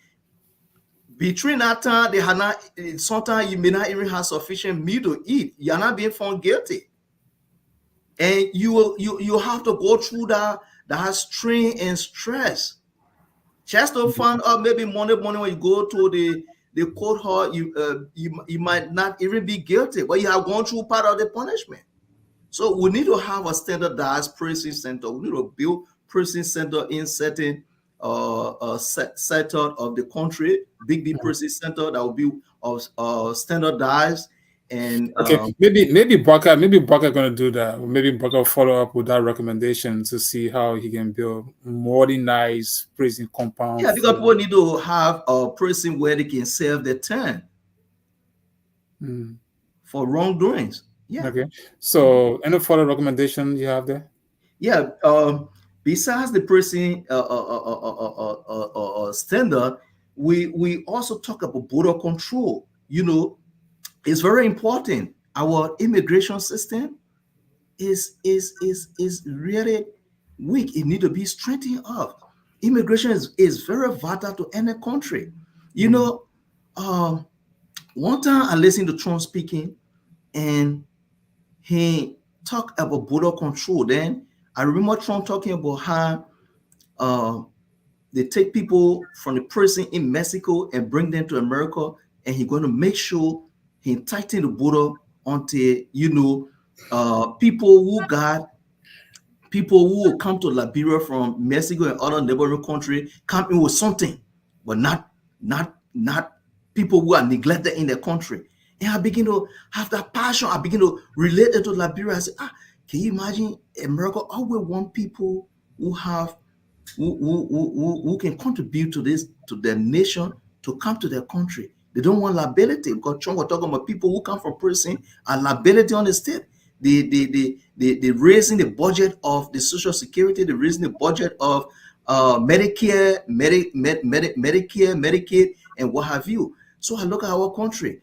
between that time, they have not, sometimes you may not even have sufficient meal to eat. You're not being found guilty, and you have to go through that strain and stress just to find out. Maybe Monday morning when you go to the court hall, you might not even be guilty, but you have gone through part of the punishment. So we need to have a standardized prison center. We need to build prison center in certain sector of the country, big prison center that will be of standardized. And Okay, maybe Baka gonna do that. Maybe Baka will follow up with that recommendation to see how he can build modernized prison compound yeah, because for. people need to have a prison where they can serve their time Mm, for wrongdoings. Yeah. okay. So any further recommendation you have there? Yeah, besides the pricing standard, we also talk about border control. It's very important. Our immigration system is really weak. It need to be strengthened up. Immigration is very vital to any country. You Mm. know, um, one time I listened to Trump speaking, and he talked about border control. Then I remember Trump talking about how uh, they take people from the prison in Mexico and bring them to America, and he's going to make sure he tighten the border until people who got people who will come to Liberia from Mexico and other neighboring country come in with something, but not people who are neglected in their country. And I begin to have that passion. I begin to relate it to Liberia. I say, can you imagine America always want people who have who can contribute to this to their nation to come to their country. They don't want liability because Trump was talking about people who come from prison and liability on the state. They raising the budget of the Social Security, they raising the budget of Medicare, Medicare, Medicaid, and what have you. So I look at our country.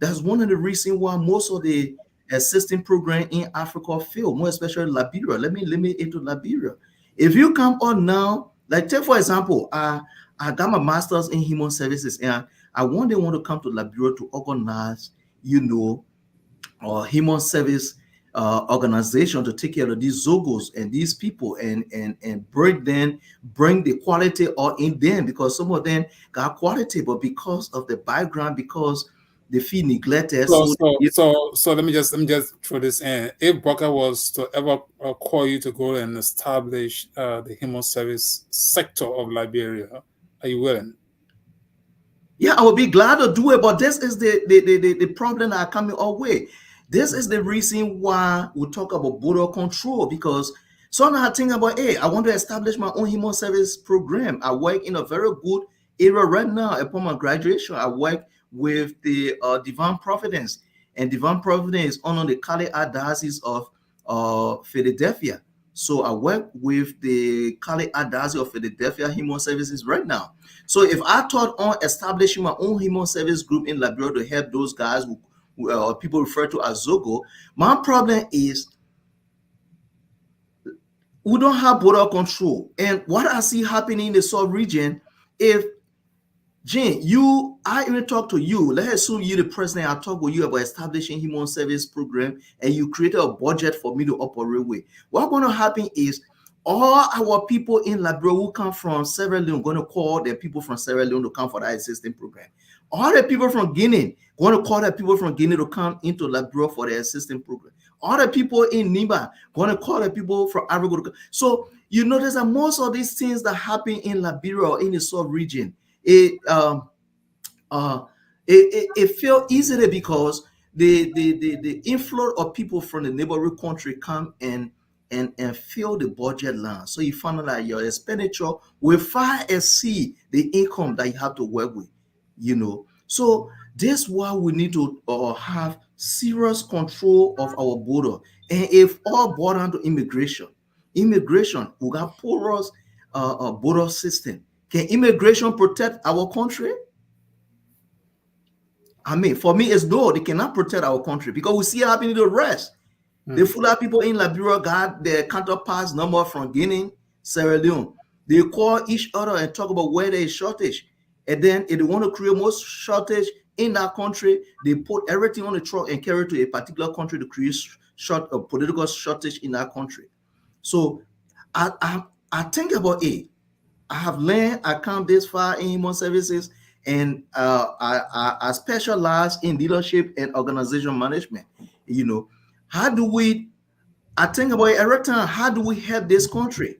That's one of the reasons why most of the assistance program in Africa fail, more especially Liberia. Let me limit it to Liberia. If you come on now, like take for example, I got my master's in human services, and I one day want to come to Liberia to organize, or human service organization to take care of these Zogos and these people, and bring the quality all in them, because some of them got quality, but because of the background, because they feel neglected. So, So so, so, so let me just throw this in. If Baka was to ever call you to go and establish the human service sector of Liberia, are you willing? yeah, I would be glad to do it, but this is the problem that are coming our way. This is the reason why we talk about border control, because sometimes I think about, hey, I want to establish my own human service program. I work in a very good area right now. Upon my graduation, I work with the Divine Providence, and Divine Providence is under the Cali Diocese of Philadelphia. So I work with the Cali Diocese of Philadelphia Human Services right now. So if I thought on establishing my own human service group in Liberia to help those guys who people refer to as Zogo, my problem is we don't have border control. And what I see happening in the South region, if Jane, I even talk to you. Let's assume you're the president. I talk with you about establishing human service program, and you created a budget for me to operate with. What's going to happen is all our people in Liberia who come from Sierra Leone going to call the people from Sierra Leone to come for that assistance program. All the people from Guinea going to call the people from Guinea to come into Liberia for the assistance program. All the people in Niba going to call the people from Africa to come. So you notice that most of these things that happen in Liberia or in the South region, it uh it felt easily because the inflow of people from the neighboring country come and fill the budget line. So you find out that your expenditure will far exceed the income that you have to work with. So this why we need to have serious control of our border. And if all boil down to immigration, we got porous border system. Can immigration protect our country? I mean, for me, it's no, they cannot protect our country because we see it happening to the rest. The Fulani people in Liberia got their counterparts number from Guinea, Sierra Leone. They call each other and talk about where there is shortage. And then if they want to create more shortage in that country, they put everything on the truck and carry it to a particular country to create political shortage in that country. So I think about it. I have learned, I come this far in human services, and I specialize in leadership and organization management. How do we, I think about it every time, how do we help this country?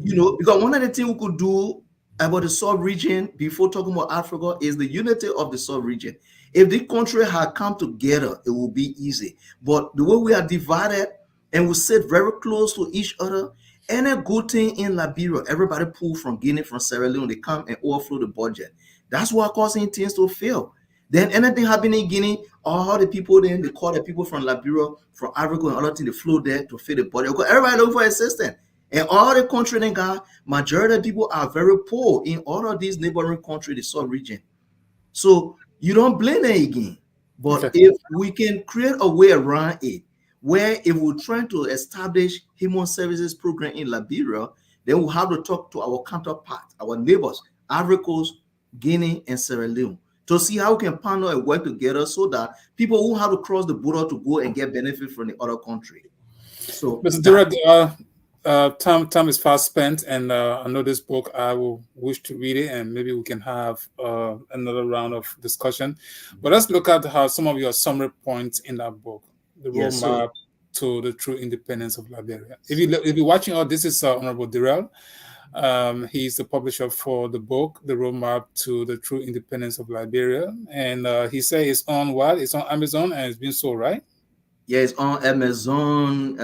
Because one of the things we could do about the South region before talking about Africa is the unity of the South region. If the country had come together, it would be easy. But the way we are divided and we sit very close to each other, any good thing in Liberia, everybody pull from Guinea, from Sierra Leone, they come and overflow the budget. That's what causing things to fail. Then anything happening in Guinea, all the people then they call the people from Liberia, from Africa and other things, they flow there to fill the budget. Because everybody looking for assistance. And all the country then got majority of people are very poor in all of these neighboring countries, the sub region. So you don't blame them again. But Okay. if we can create a way around it, where if we're trying to establish human services program in Liberia, then we'll have to talk to our counterparts, our neighbors, Ivory Coast, Guinea, and Sierra Leone, to see how we can partner and work together so that people won't have to cross the border to go and get benefit from the other country. So Mr. that Dayrell, time is fast spent, and I know this book. I will wish to read it, and maybe we can have another round of discussion. But let's look at how some of your summary points in that book, the yeah. So roadmap to the true independence of Liberia. If you're watching, this is Honorable Dayrell. He's the publisher for the book, The Roadmap to the True Independence of Liberia, and he says it's on what? It's on Amazon, and it's been sold, right? yeah, it's on Amazon,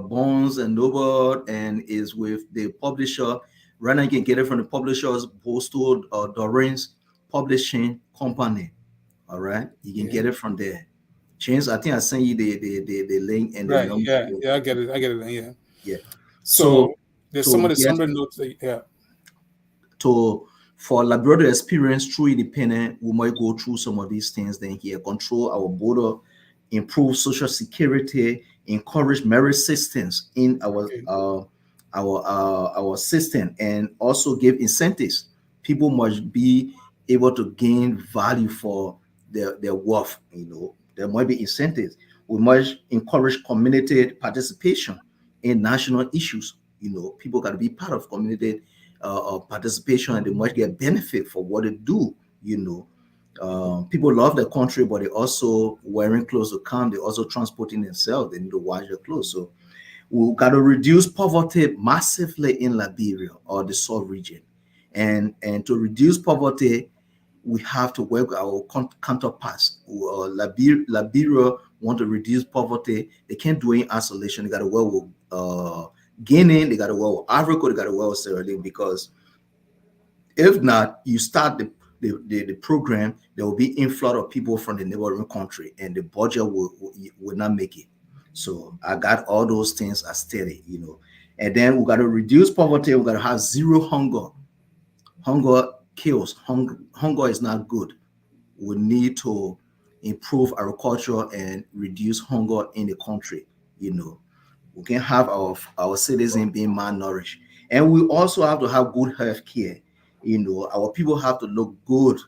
Barnes and Noble, and is with the publisher. Right now, you can get it from the publisher's postal Doreen's publishing company. All right, you can Yeah. get it from there. James, I think I sent you the link and the Right. number. Yeah. Yeah. I get it. I get it. Yeah. Yeah. So So there's some to of the get summary notes. Yeah. to for Labrador experience through independent, we might go through some of these things. Then here, control our border, improve social security, encourage merit systems in Okay. our system, and also give incentives. People must be able to gain value for their worth. There might be incentives. We must encourage community participation in national issues. People got to be part of community participation, and they must get benefit for what they do. People love their country, but they also wearing clothes to come. They also transporting themselves. They need to wash their clothes. So we got to reduce poverty massively in Liberia or the South region, and to reduce poverty, we have to work with our counterparts. Liberia want to reduce poverty. They can't do it in isolation. They got to work with Guinea. They got to work with Africa. They got to work with Sierra Leone, because if not, you start the program, there will be inflow of people from the neighboring country, and the budget will not make it. So I got all those things as steady. And then we got to reduce poverty. We got to have zero hunger. Hunger kills. Hunger is not good. We need to improve agriculture and reduce hunger in the country. We can have our citizens being malnourished, and we also have to have good health care. Our people have to look good.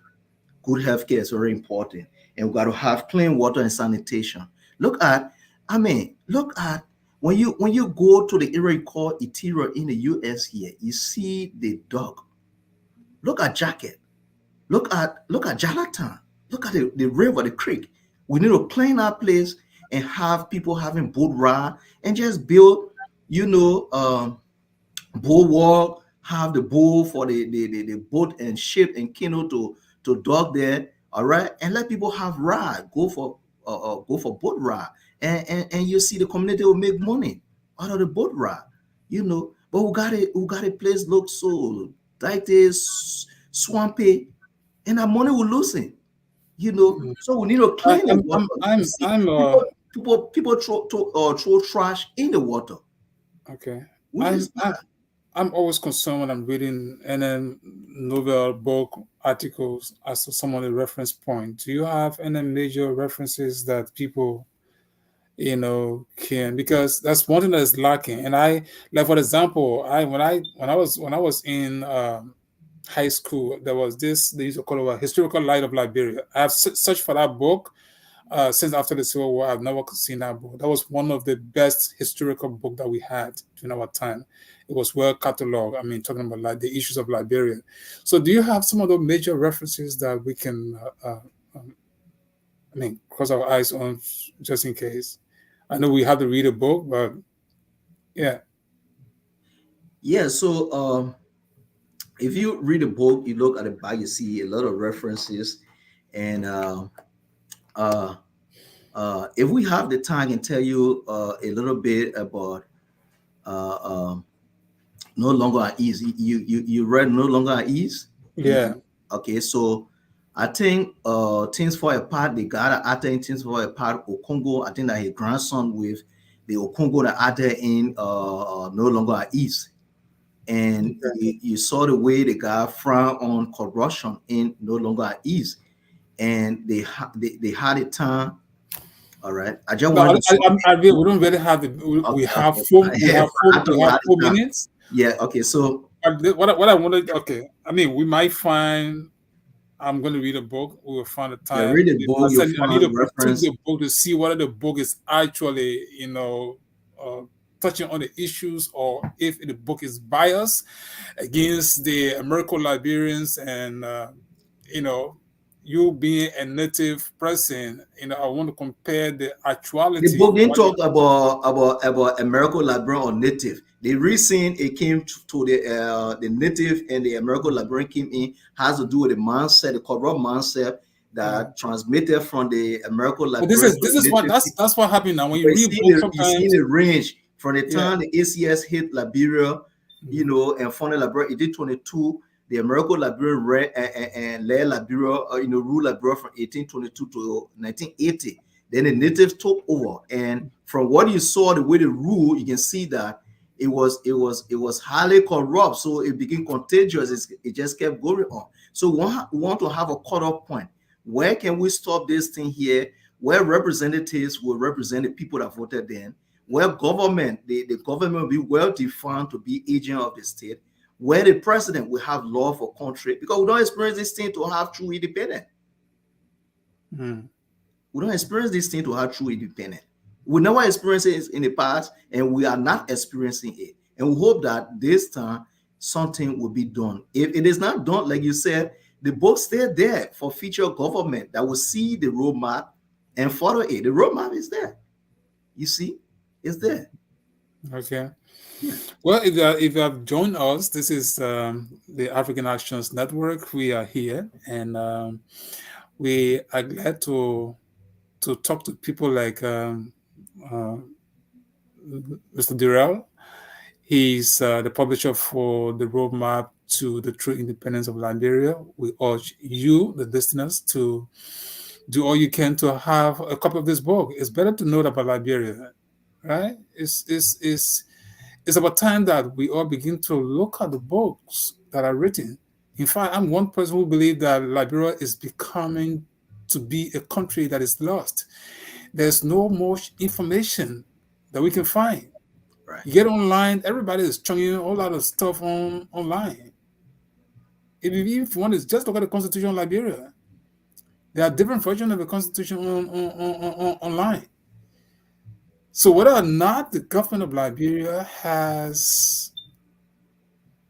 Good health care is very important, and we got to have clean water and sanitation. Look at when you go to the area called Interior in the US here, you see the dog. Look at Jacket. Look at Jarlaton. Look at the river, the creek. We need to clean our place and have people having boat ride and just build, you know, bulwark, have the bull for the boat and ship and canoe to dock there, all right, and let people have ride, go for boat ride, and you see the community will make money out of the boat ride, But we got a place look so dirty, swampy, and our money will losing, Mm. So we need to I, clean the I'm. water. I'm. You I'm. see, I'm. people throw trash in the water, Okay. which I'm. is I'm. bad. I'm always concerned when I'm reading any novel, book, articles as to some of the reference point. Do you have any major references that people, can, because that's one thing that is lacking. And I, like, for example, when I was in high school, there was this, they used to call it a historical light of Liberia. I have searched for that book since after the Civil War. I've never seen that book. That was one of the best historical book that we had during our time. It was well cataloged. I mean, talking about like the issues of Liberia. So, do you have some of the major references that we can, um, cross our eyes on, just in case? I know we have to read a book, but yeah, Yeah, so if you read a book, you look at the back, you see a lot of references, and uh, if we have the time, I can tell you a little bit about uh, um, No Longer at Ease. You read No Longer at Ease? yeah, Okay, so I think Things Fall Apart, the guy that I think Things Fall Apart, Okongo, I think that his grandson with the Okongo that added in no longer at ease. And Okay. you saw the way the guy frowned on corruption in no longer at ease. And they had a time. All right. I just No, wanted to say, we don't really have the, we okay, have okay. four, I thought we we have had four a time. minutes. Yeah, okay. So What I wanted, okay, I mean, we might find. I'm going to read a book. We will find a yeah, time. read the I book, you'll said I need find to tweak reference. the book to see whether the book is actually, uh, touching on the issues, or if the book is biased against the American Liberians, and you know, you being a native person, I want to compare the The actuality. book didn't talk about American Liberian or native. The reason it came to the native and the American Liberian came in has to do with the mindset, the corrupt mindset Yeah. that transmitted from the American But Liberian to this the is what native people. that's what happened now when you But read books you see sometimes. the range from the Yeah. time the ACS hit Liberia, Mhm. and founded Liberia. It did 22. The American Liberian and led Liberia, ruled Liberia from 1822 to 1980. Then the natives took over, and from what you saw, the way they rule, you can see that it was highly corrupt. So it became contagious. It just kept going on. So we want to have a cutoff point. Where can we stop this thing here? Where representatives will represent the people that voted then, where the government will be well defined to be agent of the state, where the president will have law for country, because we don't experience this thing to have true independence. Mhm. We don't experience this thing to have true independence. We never experienced it in the past, and we are not experiencing it. And we hope that this time something will be done. If it is not done, like you said, the book stay there for future government that will see the roadmap and follow it. The roadmap is there. You see, it's there. Okay. Yeah. Well, if you have joined us, this is the African Actions Network. We are here, and we are glad to talk to people like uh, Mr. Dayrell. He's the publisher for the roadmap to the true independence of Liberia. We urge you, the listeners, to do all you can to have a copy of this book. It's better to know about Liberia, right? It's about time that we all begin to look at the books that are written. In fact, I'm one person who believes that Liberia is becoming to be a country that is lost. There's no much information that we can find. Right. You get online, everybody is churning a whole lot of stuff online. If you want to just look at the Constitution of Liberia, there are different versions of the Constitution online. So whether or not the government of Liberia has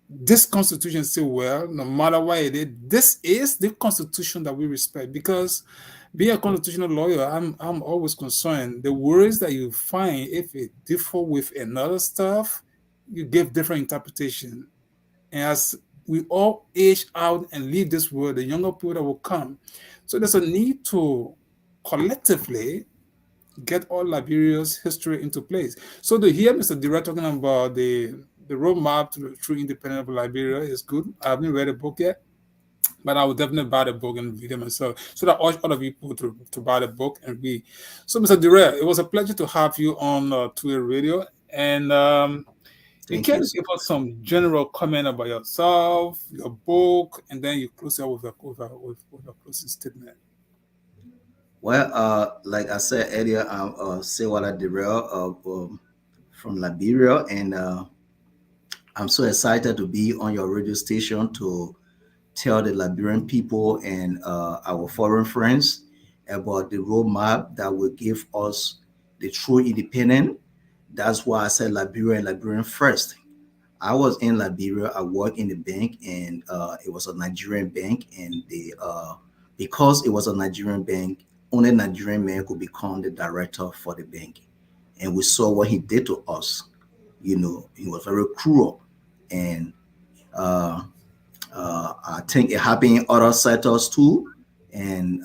this constitution still well, no matter what it is, this is the constitution that we respect. Because being a constitutional lawyer, I'm always concerned the words that you find, if it differ with another stuff, you give different interpretation. And as we all age out and leave this world, the younger people that will come. So there's a need to collectively get all Liberia's history into place. So to hear Mr. Dira talking about the roadmap to true independence of Liberia is good. I haven't read the book yet, but I will definitely buy the book and read it myself. So that I urge other people to buy the book and read. So Mr. Dira, it was a pleasure to have you on Twitter Radio. And you Thank can you, sir. give us some general comment about yourself, your book, and then you close out with a closing statement. Well, like I said earlier, I'm Saywalla Dayrell from Liberia, and I'm so excited to be on your radio station to tell the Liberian people and our foreign friends about the roadmap that will give us the true independence. That's why I said Liberia and Liberian first. I was in Liberia. I worked in the bank, and it was a Nigerian bank. And because it was a Nigerian bank, only Nigerian man could become the director for the bank. And we saw what he did to us. He was very cruel, and uh, I think it happened in other sectors too. And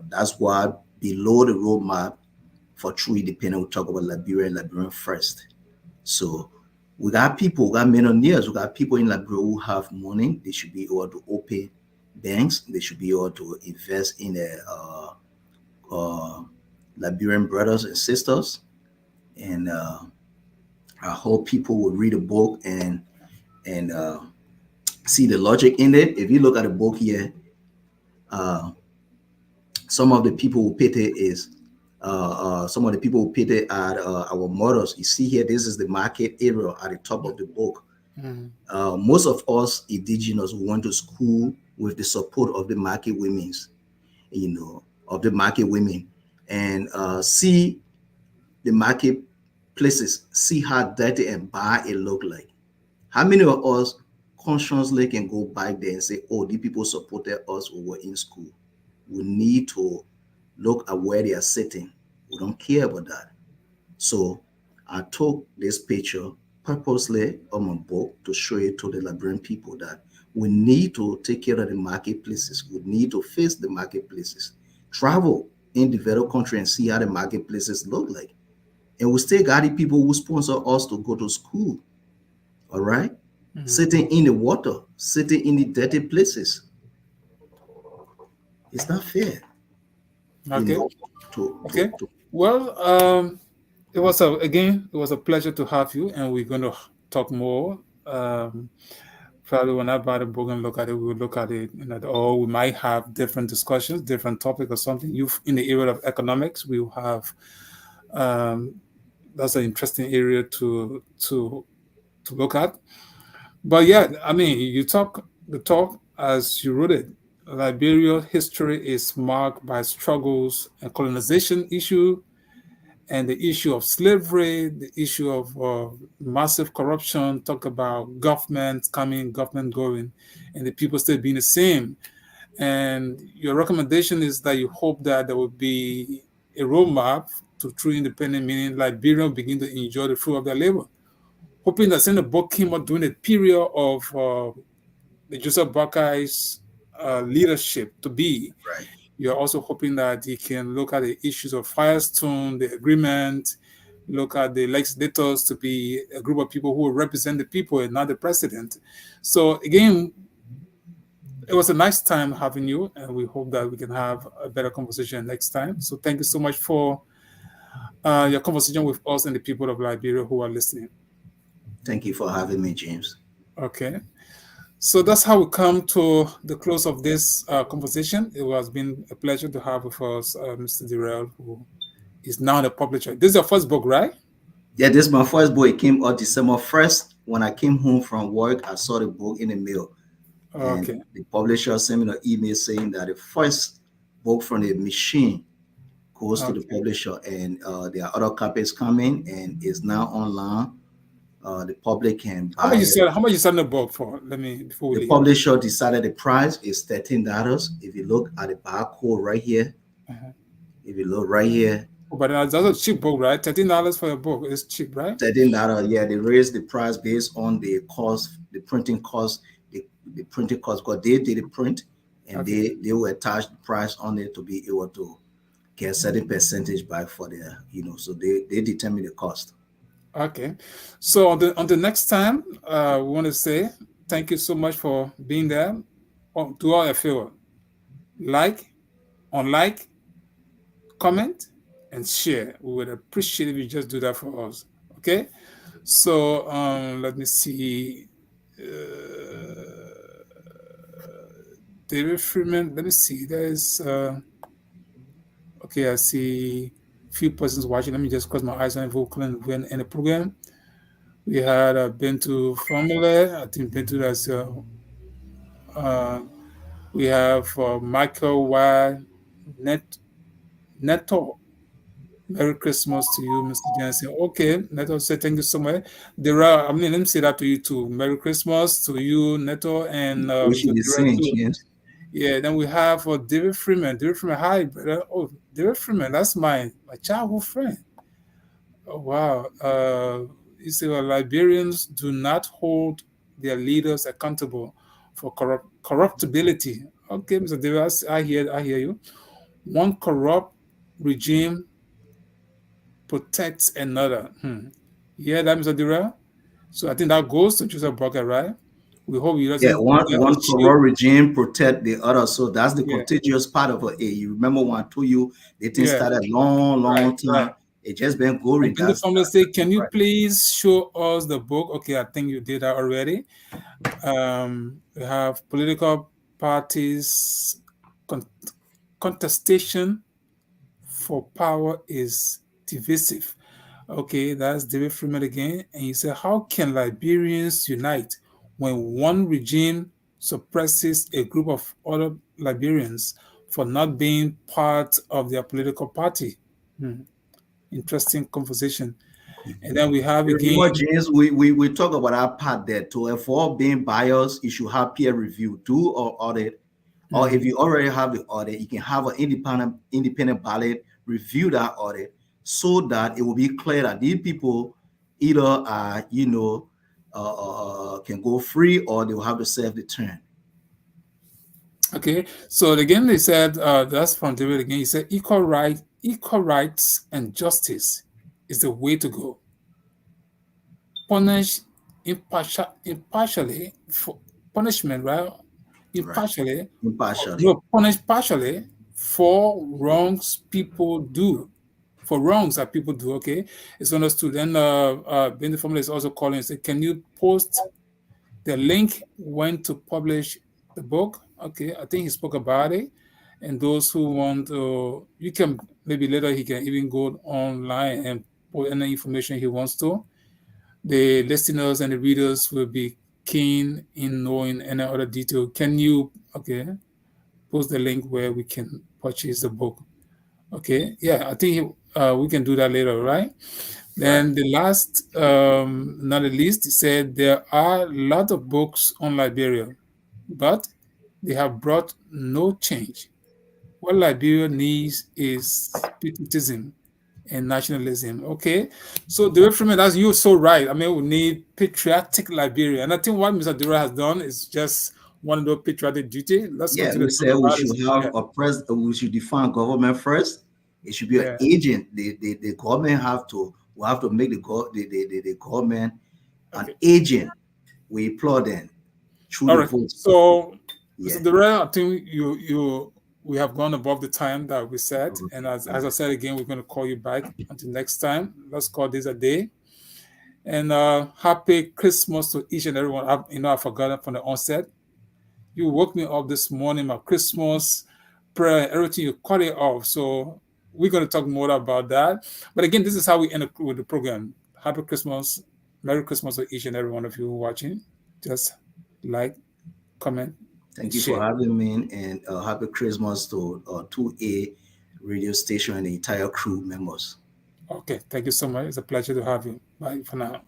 that's why below the roadmap for true independence, we talk about Liberia and Liberian first. So we got millionaires, we got people in Liberia who have money. They should be able to open banks. They should be able to invest in the uh, Liberian brothers and sisters. And I hope people will read the book and see the logic in it. If you look at the book here, uh, some of the people who put it is some of the people who put it at our models. You see here, this is the market area at the top of the book. Mm, Most of us indigenous went to school with the support of the market women's, of the market women, and see the marketplaces, see how dirty and bad it look like. How many of us consciously can go back there and say, oh, these people supported us when we were in school? We need to look at where they are sitting. We don't care about that. So I took this picture purposely on my book to show it to the Liberian people that we need to take care of the marketplaces. We need to face the marketplaces. Travel in developed country and see how the marketplaces look like. And we still got the people who sponsor us to go to school. All right. mm. Sitting in the water, sitting in the dirty places. It's not fair, you Okay. know, to to Okay. to Well, it was a pleasure to have you, and we're going to talk more. Um, Probably when I buy the book and look at it, we will look at it, or we might have different discussions, different topic or something. You in the area of economics, we will have. Um, that's an interesting area to look at. But yeah, I mean, you talk the talk as you wrote it. Liberia history is marked by struggles and colonization issue, and the issue of slavery, the issue of massive corruption. Talk about government coming, government going, and the people still being the same. And your recommendation is that you hope that there will be a roadmap to true independent, meaning Liberia will begin to enjoy the fruit of their labor. Hoping that since the book came out during the period of the Joseph Buckeye's leadership to be, right. you're also hoping that he can look at the issues of Firestone, the agreement, look at the legislators to be a group of people who will represent the people and not the president. So again, it was a nice time having you, and we hope that we can have a better conversation next time. So thank you so much for your conversation with us and the people of Liberia who are listening. Thank you for having me, James. Okay. So that's how we come to the close of this conversation. It has been a pleasure to have with us Mr. Dayrell, who is now the publisher. This is your first book, right? Yeah, this is my first book. It came out December 1st. When I came home from work, I saw the book in the mail. And Okay. the publisher sent me an email saying that the first book from the machine goes to the Okay. publisher, and there are other copies coming, and it's now online. The public can How much buy you it. sell? How much you selling the book for? Let me before we The leave. publisher decided the price is $13. If you look at the barcode right here, Uh-huh. if you look right here, Oh, but that's a cheap book, right? $13 for a book is cheap, right? $13. Yeah, they raised the price based on the cost, the printing cost, the printing cost, because they did the print and Okay. they will attach the price on it to be able to get a certain percentage back for their, so they determine the cost. Okay. So on the next time, we want to say thank you so much for being there. Oh, do all a favor. Like, unlike, comment, and share. We would appreciate if you just do that for us. Okay. So let me see. David Freeman. Let me see. There's okay. I see few persons watching. Let me just close my eyes on vocal and when in the program. We had Bentu Family. I think Bentu that's uh, we have Michael Y. Net Neto. Merry Christmas to you, Mr. Jensen. Okay, Neto say thank you so much. There are, I mean, let me say that to you too. Merry Christmas to you, Neto, and We to should be Dayrell saying, too. James. Yeah, then we have David Freeman. David Freeman, hi, brother. Oh, David Freeman, that's my childhood friend. Oh, wow. You see, well, Liberians do not hold their leaders accountable for corruptibility. Okay, Mr. David, I hear you. One corrupt regime protects another. Yeah, that Mr. Dayrell. So I think that goes to Joseph Broker, right? We hope he Yeah, doesn't get a one shield. corrupt regime protect the other. So that's the Yeah, contagious part of it. You remember when I told you the thing yeah, started long, right, long right. time. It just been going. And the That's family say, not can you right. please show us the book? Okay, I think you did that already. We have political parties con- contestation for power is divisive. Okay, that's David Freeman again. And he said, how can Liberians unite when one regime suppresses a group of other Liberians for not being part of their political party? Interesting conversation. And then we have You again, remember, James, we talk about our part there. To avoid being biased, you should have peer review, do or audit. Or if you already have the audit, you can have an independent ballot review that audit so that it will be clear that these people either can go free or they will have to serve the term. okay, so again, they said, that's from David again. He said, equal rights and justice is the way to go. Punish impartially for punishment, right? Right. Impartially, Impartially. no, punish partially for wrongs people do, for wrongs that people do. Okay, it's understood. Then, Ben the family is also calling and say, can you post the link when to publish the book? Okay, I think he spoke about it. And those who want to, you can maybe later he can even go online and put any information he wants to. The listeners and the readers will be keen in knowing any other detail. Can you, okay, post the link where we can purchase the book? Okay, yeah, I think we can do that later, right? Right. Then the last, not the least, he said there are a lot of books on Liberia, but they have brought no change. What Liberia needs is patriotism and nationalism. Okay, so the way from it, that's you're so right. I mean, we need patriotic Liberia, and I think what Mr. Dayrell has done is just one of those patriotic duty. Let's Yeah, continue we to talk said we about should it. have Yeah, a president. We should define government first. It should be an yeah. agent. The government have to. We have to make the government an Okay. agent. We applaud them through All the right. votes. So, Mr. Yeah. Dayrell, I think we have gone above the time that we set, and Okay. as Yeah. I said again, we're going to call you back until next time. Let's call this a day. And happy Christmas to each and everyone. I forgot from the onset. You woke me up this morning, my Christmas prayer, everything, you cut it off. So we're going to talk more about that. But again, this is how we end up with the program. Happy Christmas. Merry Christmas to each and every one of you watching. Just like, comment, and Thank you for share. having me, and happy Christmas to 2A radio station and the entire crew members. Okay, thank you so much. It's a pleasure to have you. Bye for now.